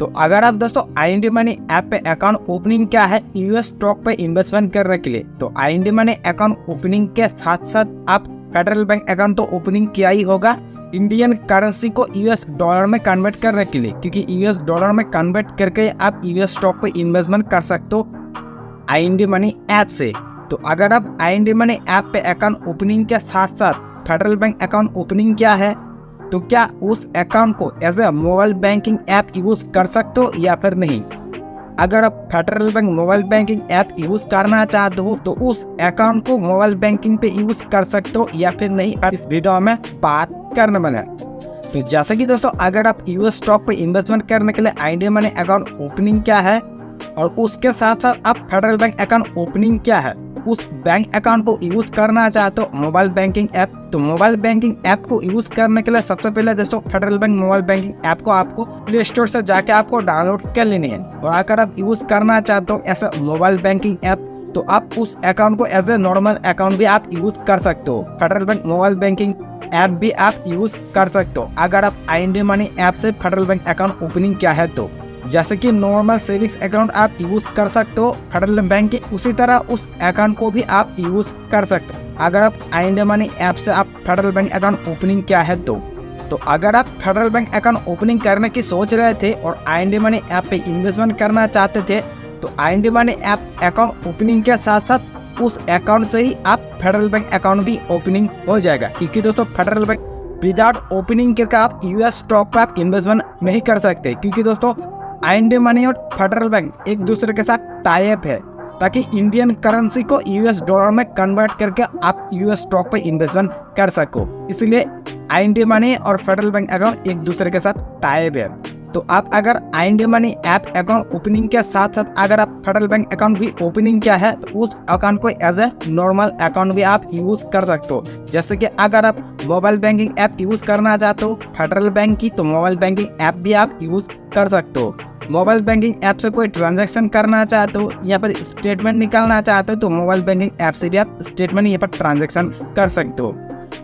तो अगर आप दोस्तों IND मनी ऐप पे अकाउंट ओपनिंग क्या है यूएस स्टॉक पे इन्वेस्टमेंट करने के लिए, तो IND मनी अकाउंट ओपनिंग के साथ साथ आप फेडरल बैंक अकाउंट तो ओपनिंग किया ही होगा इंडियन करेंसी को यूएस डॉलर में कन्वर्ट करने के लिए, क्योंकि यूएस डॉलर में कन्वर्ट करके आप यूएस स्टॉक पे इन्वेस्टमेंट कर सकते हो IND मनी ऐप से। तो अगर आप IND मनी ऐप पे अकाउंट ओपनिंग के साथ साथ फेडरल बैंक अकाउंट ओपनिंग किया है, तो क्या उस अकाउंट को as a mobile banking app use कर सकते हो या फिर नहीं। अगर आप Federal Bank mobile banking app use करना चाहते हो तो उस अकाउंट को मोबाइल बैंकिंग पे यूज कर सकते हो या फिर नहीं, इस वीडियो में बात करने वाला है। तो जैसे कि दोस्तों अगर आप यूएस स्टॉक पे इन्वेस्टमेंट करने के लिए IND मनी अकाउंट ओपनिंग क्या है और उसके साथ साथ आप फेडरल बैंक अकाउंट ओपनिंग क्या है, उस बैंक अकाउंट को यूज करना चाहते हो मोबाइल बैंकिंग ऐप, तो मोबाइल बैंकिंग ऐप को यूज करने के लिए सबसे पहले दोस्तों federal Bank mobile banking app को आपको प्ले स्टोर से जाके आपको डाउनलोड कर लेनी है। और अगर आप यूज करना चाहते हो ऐसा मोबाइल बैंकिंग ऐप, तो आप उस अकाउंट को एज ए नॉर्मल अकाउंट भी आप यूज कर सकते हो, federal Bank mobile banking app भी आप यूज कर सकते हो अगर आप IND मनी ऐप से फेडरल बैंक अकाउंट ओपनिंग क्या है। तो जैसे कि नॉर्मल सेविंग्स अकाउंट आप यूज कर सकते हो फेडरल बैंक के, उसी तरह उस अकाउंट को भी आप यूज कर सकते हो अगर आप IND मनी ऐप से आप फेडरल बैंक अकाउंट ओपनिंग क्या है। तो अगर आप फेडरल बैंक अकाउंट ओपनिंग करने की सोच रहे थे और IND मनी ऐप पे इन्वेस्टमेंट करना चाहते थे, तो IND money app account opening के साथ साथ उस अकाउंट से ही आप फेडरल बैंक अकाउंट भी ओपनिंग हो जाएगा, क्योंकि दोस्तों फेडरल बैंक विदाउट ओपनिंग के आप यूएस स्टॉक पर आप इन्वेस्टमेंट नहीं कर सकते, क्योंकि दोस्तों IND मनी और फेडरल बैंक एक दूसरे के साथ टाई अप है ताकि इंडियन करेंसी को यूएस डॉलर में कन्वर्ट करके आप यूएस स्टॉक पर इन्वेस्टमेंट कर सको। इसलिए IND मनी और फेडरल बैंक अकाउंट एक दूसरे के साथ टाई अप है। तो आप अगर IND money app account opening के साथ साथ अगर आप फेडरल बैंक अकाउंट भी ओपनिंग किया है, तो उस अकाउंट को एज ए नॉर्मल अकाउंट भी आप यूज कर सकते हो। जैसे कि अगर आप मोबाइल बैंकिंग ऐप यूज करना चाहते हो फेडरल बैंक की, तो मोबाइल बैंकिंग ऐप भी आप यूज कर सकते हो। मोबाइल बैंकिंग ऐप से कोई ट्रांजैक्शन करना चाहते हो या फिर स्टेटमेंट निकालना चाहते हो, तो मोबाइल बैंकिंग ऐप से भी आप स्टेटमेंट या फिर ट्रांजैक्शन कर सकते हो।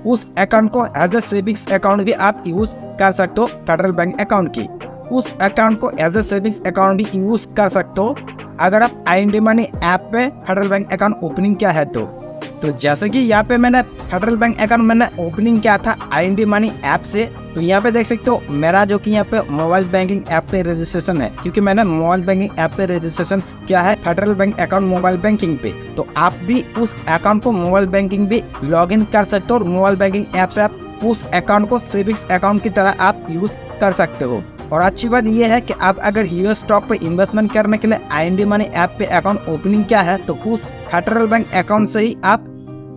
उस अकाउंट को एज ए सेविंग्स अकाउंट भी आप यूज कर सकते हो फेडरल बैंक अकाउंट की, उस अकाउंट को एज ए सेविंग्स अकाउंट भी यूज कर सकते हो अगर आप IND मनी ऐप पे फेडरल बैंक अकाउंट ओपनिंग किया है। तो जैसे कि यहाँ पे मैंने फेडरल बैंक अकाउंट मैंने ओपनिंग किया था IND मनी ऐप से, तो यहाँ पे देख सकते हो मेरा जो कि यहाँ पे मोबाइल बैंकिंग ऐप पे रजिस्ट्रेशन है, क्योंकि मैंने मोबाइल बैंकिंग ऐप पे रजिस्ट्रेशन किया है federal Bank account mobile banking पे। तो आप भी उस अकाउंट को मोबाइल बैंकिंग भी लॉग इन कर सकते हो और मोबाइल बैंकिंग ऐप से आप उस अकाउंट को सेविंग्स अकाउंट की तरह आप यूज कर सकते हो। और अच्छी बात यह है कि आप अगर यूएस स्टॉक पे इन्वेस्टमेंट करने के लिए IND मनी ऐप पे अकाउंट ओपनिंग किया है, तो उस फेडरल बैंक अकाउंट से ही आप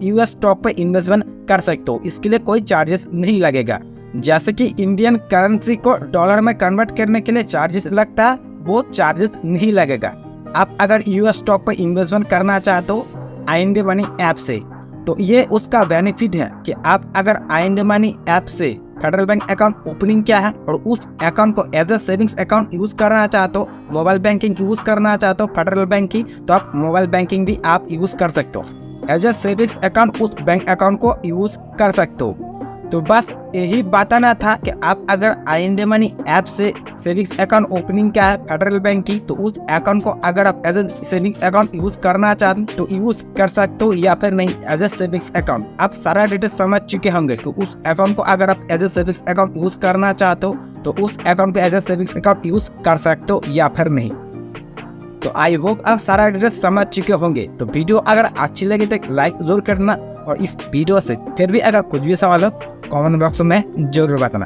यूएस स्टॉक पे इन्वेस्टमेंट कर सकते हो। इसके लिए कोई चार्जेस नहीं लगेगा। जैसे कि इंडियन करेंसी को डॉलर में कन्वर्ट करने के लिए चार्जेस लगता है, वो चार्जेस नहीं लगेगा। आप अगर यूएस स्टॉक पे इन्वेस्टमेंट करना चाहते हो IND मनी ऐप से, तो ये उसका बेनिफिट है कि आप अगर IND मनी ऐप से फेडरल बैंक अकाउंट ओपनिंग किया है और उस अकाउंट को as a savings account use करना चाहते हो, मोबाइल बैंकिंग यूज करना चाहते हो फेडरल बैंक की, तो आप मोबाइल बैंकिंग भी आप यूज कर सकते हो। एज ए सेविंग्स अकाउंट उस बैंक अकाउंट को यूज कर सकते हो। तो बस यही बताना था कि आप अगर IND मनी ऐप से सेविंग्स अकाउंट ओपनिंग किया है फेडरल बैंक की, तो उस अकाउंट को अगर आप as a savings account use करना चाहते हो तो यूज कर सकते हो या फिर नहीं एज ए सेविंग्स अकाउंट। आप सारा डिटेल समझ चुके होंगे कि उस अकाउंट को अगर आप as a savings account use करना चाहते हो तो उस अकाउंट को as a savings account use कर सकते हो या फिर नहीं। तो आई होप आप सारा डिटेल समझ चुके होंगे। तो वीडियो अगर अच्छी लगी तो लाइक जरूर करना और इस वीडियो से फिर भी अगर कुछ भी सवाल हो कमेंट बॉक्स में जरूर बताना।